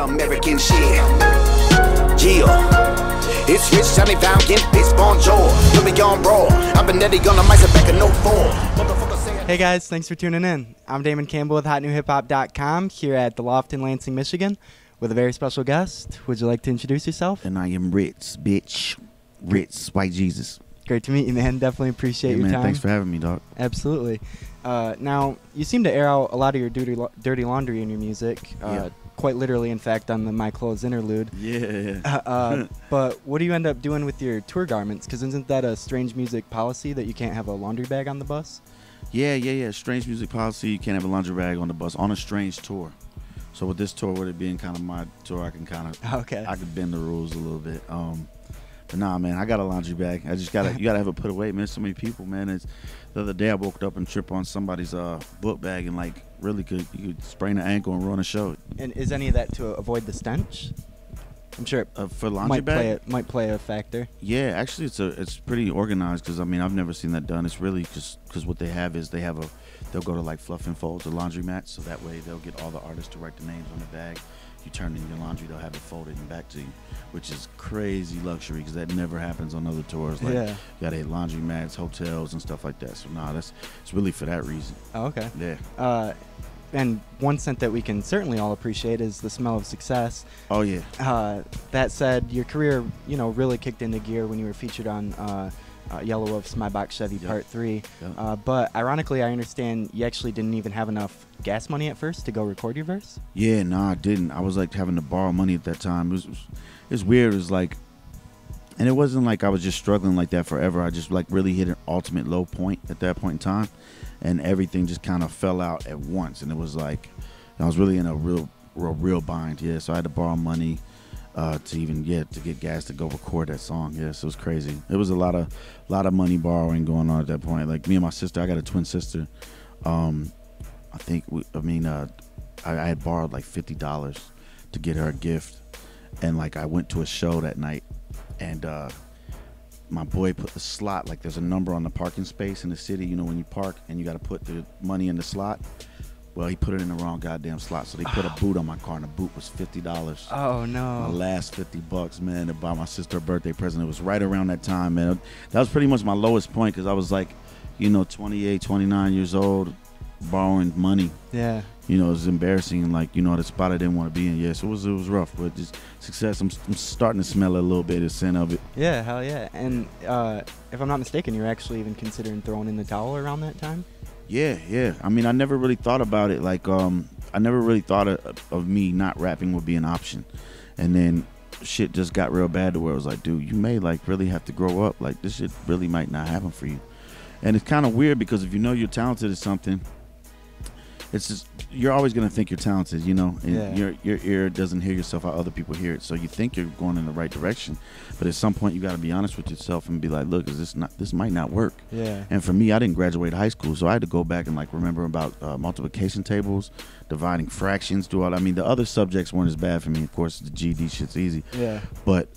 Slumerican shit. Yeah. It's Rittz, Johnny found in bitch bonjour. Let me on raw. I've been Eddie on the mic, back in no form. Hey guys, thanks for tuning in. I'm Damon Campbell with HotNewHipHop.com here at the Loft in Lansing, Michigan, with a very special guest. Would you like to introduce yourself? And I am Rittz, bitch. Rittz, White Jesus. Great to meet you, man. Definitely appreciate your time. Thanks for having me, dog. Absolutely. Now, you seem to air out a lot of your dirty laundry in your music. Yeah. Quite literally, in fact, on the My Clothes interlude. Yeah. But what do you end up doing with your tour garments? Because isn't that a strange music policy that you can't have a laundry bag on the bus? Yeah. Strange music policy. You can't have a laundry bag on the bus on a strange tour. So with this tour, with it being kind of my tour, I can I could bend the rules a little bit. But nah, man, I got a laundry bag. I just you gotta have it put away, man. So many people, man. The other day I woke up and tripped on somebody's book bag and you could sprain an ankle and ruin a show. And is any of that to avoid the stench? I'm sure for laundry bag might play a factor. Yeah, actually, it's pretty organized because I've never seen that done. It's really because what they have is they'll go to like Fluff and Folds or laundromats, so that way they'll get all the artists to write the names on the bag. You turn in your laundry, they'll have it folded and back to you, which is crazy luxury because that never happens on other tours. Like, you gotta hit laundromats, hotels, and stuff like that. So it's really for that reason. Oh, okay. Yeah. And one scent that we can certainly all appreciate is the smell of success. Oh yeah. That said, your career, really kicked into gear when you were featured on YelaWolf's My Box Chevy Part 3. Yep. But ironically, I understand you actually didn't even have enough gas money at first to go record your verse? Yeah, no, I didn't. I was having to borrow money at that time. It was weird. It was and it wasn't like I was just struggling like that forever. I just really hit an ultimate low point at that point in time, and everything just kind of fell out at once. And it was I was really in a real bind. Yeah, so I had to borrow money to get gas to go record that song. Yes, it was crazy. It was a lot of money borrowing going on at that point. Like me and my sister, I got a twin sister. I had borrowed $50 to get her a gift, and I went to a show that night, and my boy put the slot, there's a number on the parking space in the city, when you park and you got to put the money in the slot. Well, he put it in the wrong goddamn slot, so they put a boot on my car, and the boot was $50. Oh no! My last $50, man, to buy my sister a birthday present. It was right around that time, man. That was pretty much my lowest point because I was 28, 29 years old, borrowing money. Yeah. It was embarrassing, the spot I didn't want to be in. Yes, it was rough, but just success. I'm starting to smell a little bit of sin of it. Yeah, hell yeah. And if I'm not mistaken, you're actually even considering throwing in the towel around that time? Yeah. I never really thought about it. I never really thought of me not rapping would be an option. And then shit just got real bad to where I was like, dude, you may really have to grow up. This shit really might not happen for you. And it's kind of weird because if you're talented at something, it's just you're always gonna think you're talented, and your ear doesn't hear yourself how other people hear it. So you think you're going in the right direction, but at some point you got to be honest with yourself and be like, look, this might not work. Yeah. And for me, I didn't graduate high school, so I had to go back and remember about multiplication tables, dividing fractions, do all. The other subjects weren't as bad for me. Of course, the GED shit's easy. Yeah. But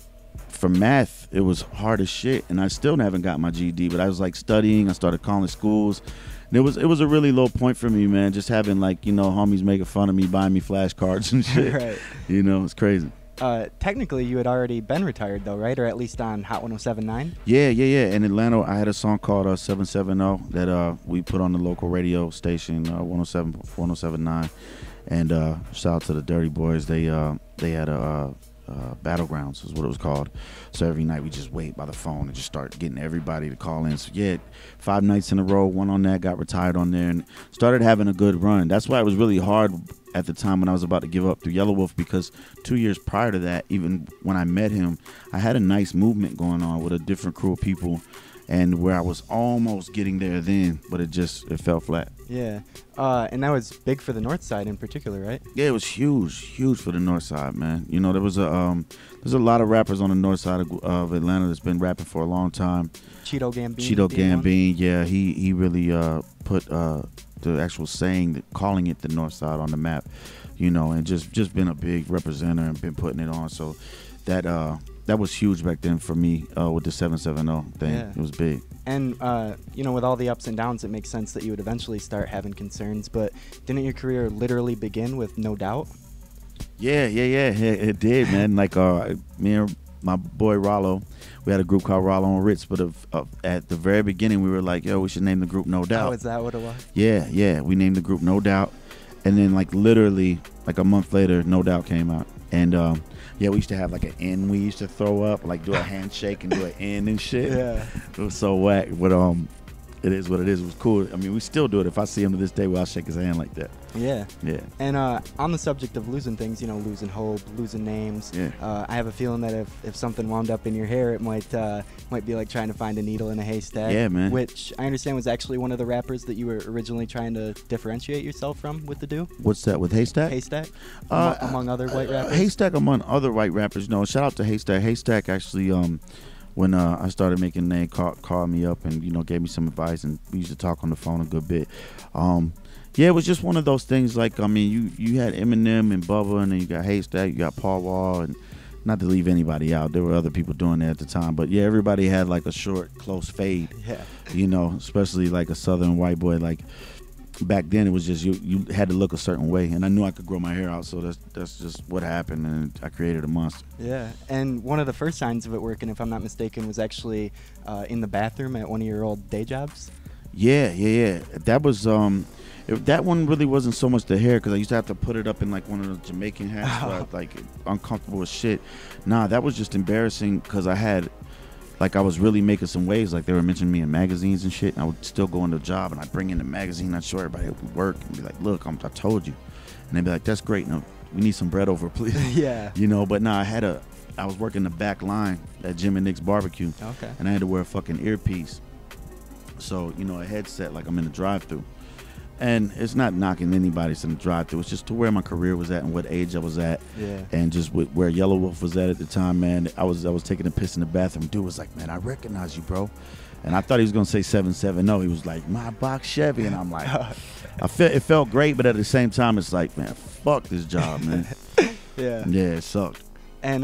for math, it was hard as shit, and I still haven't got my GED. But I was studying. I started calling schools. And it was a really low point for me, man. Just having homies making fun of me, buying me flashcards and shit. Right. It's crazy. Technically, you had already been retired though, right? Or at least on Hot 107.9? Yeah. In Atlanta, I had a song called 770 that we put on the local radio station, 107.9. And shout out to the Dirty Boys. They had a Battlegrounds is what it was called. So every night we just wait by the phone and just start getting everybody to call in. So 5 nights in a row, one on that, got retired on there, and started having a good run. That's why it was really hard at the time when I was about to give up through YelaWolf, because 2 years prior to that, even when I met him, I had a nice movement going on with a different crew of people, and where I was almost getting there then, but it fell flat. Yeah. And that was big for the North Side in particular, right? Yeah, it was huge for the North Side, man. There was there's a lot of rappers on the North Side of Atlanta that's been rapping for a long time. Cheeto Gambine. Yeah, he really put the actual saying, calling it the North Side on the map, and just been a big representative and been putting it on. So that was huge back then for me with the 770 thing. Yeah. It was big. And, with all the ups and downs, it makes sense that you would eventually start having concerns. But didn't your career literally begin with No Doubt? Yeah, it did, man. Like me and my boy Rollo, we had a group called Rollo and Rittz, but at the very beginning we were like, yo, we should name the group No Doubt. Oh, is that what it was? Yeah, we named the group No Doubt, and then like literally like a month later, No Doubt came out, and yeah, we used to have like an N we used to throw up, like do a handshake and do an N and shit. Yeah, it was so whack, but it is what it is. It was cool. I mean, we still do it. If I see him to this day, I'll shake his hand like that. Yeah. And on the subject of losing things, you know, losing hope, losing names. Yeah. I have a feeling that if something wound up in your hair, it might be like trying to find a needle in a haystack. Yeah, man. Which I understand was actually one of the rappers that you were originally trying to differentiate yourself from with the Do. What's that with Haystack? Haystack. Among other white rappers. Haystack among other white rappers. No, shout out to Haystack. Haystack actually when I started making name, called me up and, you know, gave me some advice, and we used to talk on the phone a good bit. Yeah, it was just one of those things. Like, I mean, you had Eminem and Bubba, and then you got Haystack, you got Paul Wall, and not to leave anybody out, there were other people doing that at the time, but yeah, everybody had like a short, close fade. Yeah. You know, especially like a southern white boy. Like back then, it was just you had to look a certain way, and I knew I could grow my hair out, so that's just what happened, and I created a monster. Yeah, and one of the first signs of it working, if I'm not mistaken, was actually in the bathroom at one of your old day jobs. Yeah. That was that one really wasn't so much the hair, because I used to have to put it up in like one of the Jamaican hats, where I was like uncomfortable as shit. Nah, that was just embarrassing, because I was really making some waves. Like, they were mentioning me in magazines and shit, and I would still go into the job, and I'd bring in the magazine, I'd show everybody at work, and be like, look, I told you. And they'd be like, that's great, no, we need some bread over, please. Yeah. You know, but nah, I was working the back line at Jim and Nick's barbecue. Okay. And I had to wear a fucking earpiece. So, you know, a headset, like I'm in the drive-thru. And it's not knocking anybody's in the drive-thru. It's just to where my career was at and what age I was at. Yeah. And just where YelaWolf was at the time, man. I was taking a piss in the bathroom. Dude was like, man, I recognize you, bro. And I thought he was going to say 770. He was like, my box Chevy. And I'm like, it felt great, but at the same time, it's like, man, fuck this job, man. Yeah. Yeah, it sucked. And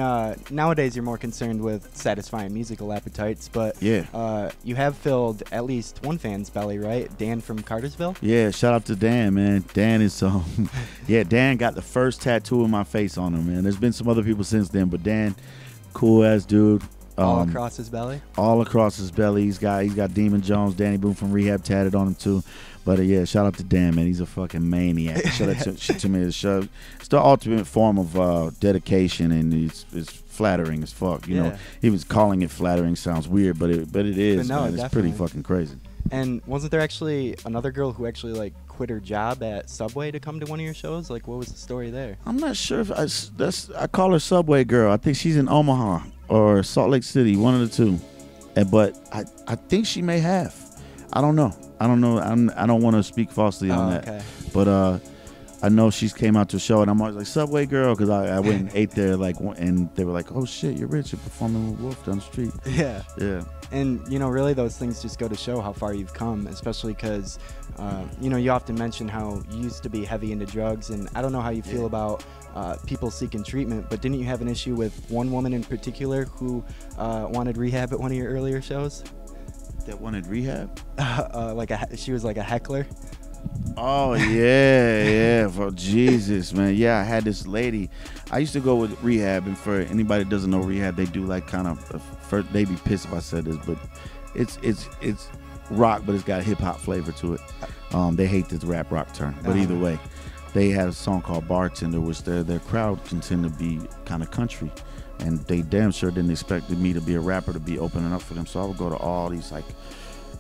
nowadays you're more concerned with satisfying musical appetites, but yeah, you have filled at least one fan's belly, right? Dan from Cartersville? Yeah, shout out to Dan, man. Dan is yeah, Dan got the first tattoo of my face on him, man. There's been some other people since then, but Dan, cool ass dude. All across his belly? All across his belly. He's got Demon Jones, Danny Boone from Rehab tatted on him too. But yeah, shout out to Dan, man. He's a fucking maniac. Show that shit to me. It's the ultimate form of dedication, and it's flattering as fuck. You know, he was calling it flattering. Sounds weird, but it is. No, man. It's pretty fucking crazy. And wasn't there actually another girl who actually like quit her job at Subway to come to one of your shows? Like, what was the story there? I'm not sure if I call her Subway Girl. I think she's in Omaha or Salt Lake City, one of the two. But I think she may have. I don't know. I don't want to speak falsely on that. Okay. But I know she's came out to a show, and I'm always like, Subway Girl, because I went and ate there, like, and they were like, oh shit, you're Rich, you're performing with Wolf down the street. Yeah. Yeah. And, you know, really those things just go to show how far you've come, especially because, you know, you often mention how you used to be heavy into drugs, and I don't know how you feel about people seeking treatment, but didn't you have an issue with one woman in particular who wanted rehab at one of your earlier shows? That wanted rehab? She was like a heckler. Oh yeah, for Jesus, man. Yeah, I had this lady. I used to go with rehab, and for anybody that doesn't know rehab, they do like kind of they'd be pissed if I said this, but it's rock, but it's got hip hop flavor to it. They hate this rap rock term, but either way, they had a song called Bartender, which their crowd can tend to be kind of country. And they damn sure didn't expect me to be a rapper to be opening up for them. So I would go to all these, like,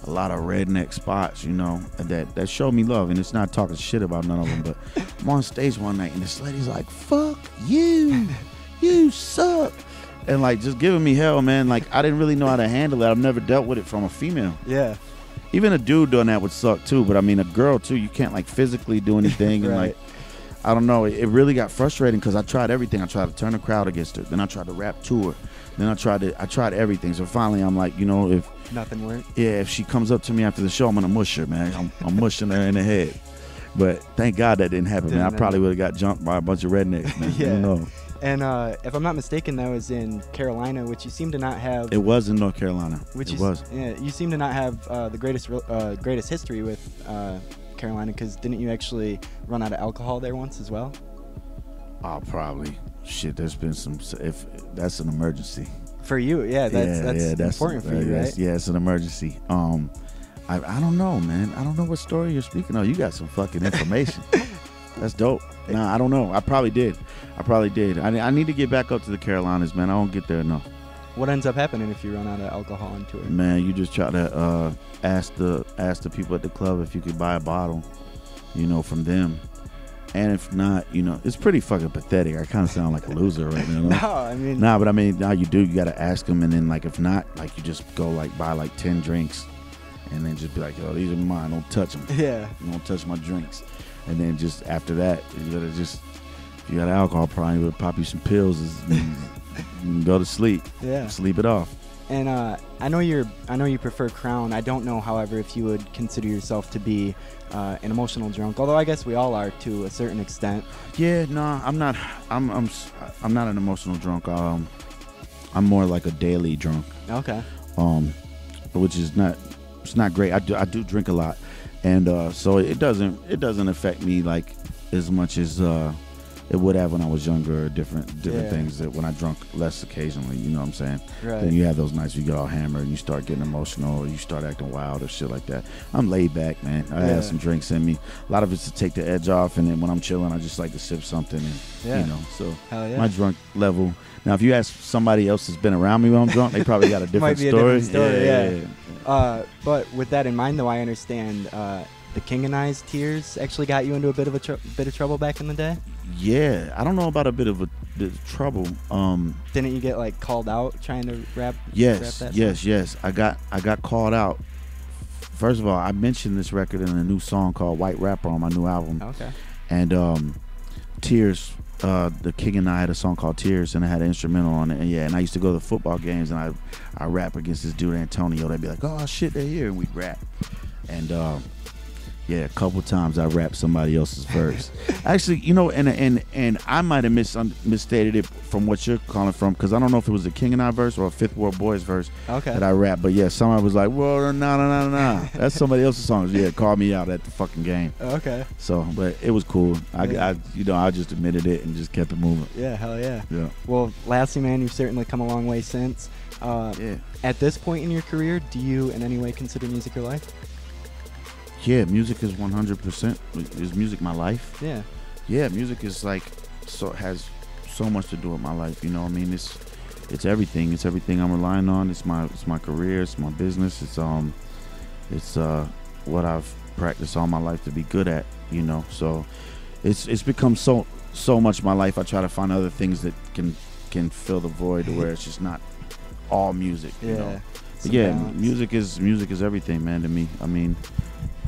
a lot of redneck spots, you know, that showed me love. And it's not talking shit about none of them, but I'm on stage one night, and this lady's like, fuck you, you suck. And, like, just giving me hell, man. Like, I didn't really know how to handle it. I've never dealt with it from a female. Yeah. Even a dude doing that would suck, too. But, I mean, a girl, too, you can't, like, physically do anything. And, like, I don't know. It really got frustrating because I tried everything. I tried to turn the crowd against her. Then I tried to rap to her. Then I tried everything. So finally, I'm like, you know, if nothing worked. Yeah, if she comes up to me after the show, I'm gonna mush her, man. I'm mushing her in the head. But thank God that didn't happen, man. I probably would have got jumped by a bunch of rednecks, man. Yeah. I don't know. And if I'm not mistaken, that was in Carolina, which you seem to not have. It was in North Carolina. Which it was. Yeah, you seem to not have the greatest history with Carolina, because didn't you actually run out of alcohol there once as well? Oh, probably. Shit, there's been some. If that's an emergency. For you, yeah, that's important for you, right? Yeah, it's an emergency. I don't know, man. I don't know what story you're speaking of. You got some fucking information. That's dope. Nah, I don't know. I probably did. I need to get back up to the Carolinas, man. I don't get there enough. What ends up happening if you run out of alcohol on tour? Man, you just try to ask the people at the club if you could buy a bottle, from them. And if not, it's pretty fucking pathetic. I kind of sound like a loser right now. No, I mean. Nah, but I mean, now you got to ask them, and then like if not, like you just go like buy like 10 drinks, and then just be like, yo, these are mine. Don't touch them. Yeah. Don't touch my drinks. And then just after that, you gotta just, if you got alcohol problem, you gotta pop you some pills and go to sleep. Yeah. Sleep it off. And I know you prefer Crown. I don't know, however, if you would consider yourself to be an emotional drunk. Although I guess we all are to a certain extent. Yeah, no, I'm not. I'm not an emotional drunk. I'm more like a daily drunk. Okay. Which is not. It's not great. I do drink a lot, and so it doesn't affect me like as much as it would have when I was younger, or different things that when I drunk less occasionally, you know what I'm saying? Right. Then you have those nights where you get all hammered and you start getting emotional or you start acting wild or shit like that. I'm laid back, man. I have some drinks in me. A lot of it's to take the edge off, and then when I'm chilling, I just like to sip something and, so my drunk level. Now, if you ask somebody else that's been around me when I'm drunk, they probably got a different story. Yeah. But with that in mind, though, I understand the King and I's tears actually got you into a bit of trouble back in the day. Yeah, I don't know about a bit of trouble. Didn't you get like called out trying to rap? Yes. Song? I got called out. First of all, I mentioned this record in a new song called White Rapper on my new album. Okay. And Tears, the King and I had a song called Tears, and I had an instrumental on it. And I used to go to the football games, and I rap against this dude Antonio. They'd be like, "Oh shit, they're here," and we'd rap. And a couple times I rapped somebody else's verse. Actually, and I might have misstated it from what you're calling from, because I don't know if it was the King and I verse or a Fifth Ward Boys verse that I rapped. But yeah, somebody was like, "Whoa, no, that's somebody else's song." Yeah, called me out at the fucking game. Okay. So, but it was cool. I just admitted it and just kept it moving. Yeah, hell yeah. Yeah. Well, lastly, man, you've certainly come a long way since. At this point in your career, do you in any way consider music your life? Yeah, music is 100%. Is music my life? Yeah. Yeah, music is like has so much to do with my life. You know what I mean? It's everything. It's everything I'm relying on. It's my career. It's my business. It's what I've practiced all my life to be good at. So it's become so much my life. I try to find other things that can fill the void to where it's just not all music. Yeah. But yeah, music is everything, man, to me. I mean,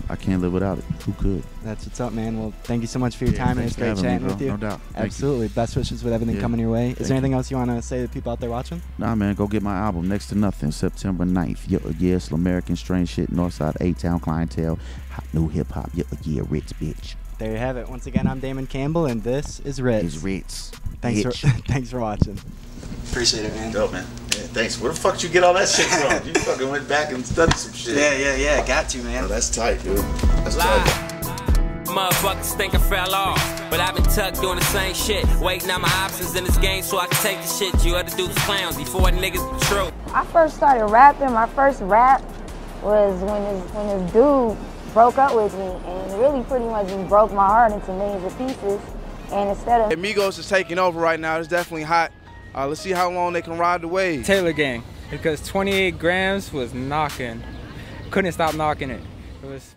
I can't live without it. Who could? That's what's up, man. Well, thank you so much for your time, and it's great chatting with you. No doubt. Absolutely. Best wishes with everything coming your way. Is there anything else you want to say to people out there watching? Nah, man. Go get my album, Next to Nothing, September 9th. Yeah, Slumerican, Strange Shit, Northside, A-Town, Clientele, HotNewHipHop. Yeah, Rittz, bitch. There you have it. Once again, I'm Damon Campbell, and this is Rittz. It's Rittz. Thanks for watching. Appreciate it, man. Dope, man. Yeah, thanks. Where the fuck did you get all that shit from? You fucking went back and studied some shit. Yeah. Got to, man. Oh, that's tight, dude. That's tight. Motherfuckers think I fell off, but I've been tucked doing the same shit. Waiting on my options in this game so I can take the shit you other dudes clowns before niggas be true. I first started rapping. My first rap was when this dude broke up with me, and really pretty much just broke my heart into millions of pieces. And instead of Amigos is taking over right now. It's definitely hot. Let's see how long they can ride the wave. Taylor Gang, because 28 grams was knocking. Couldn't stop knocking it. It was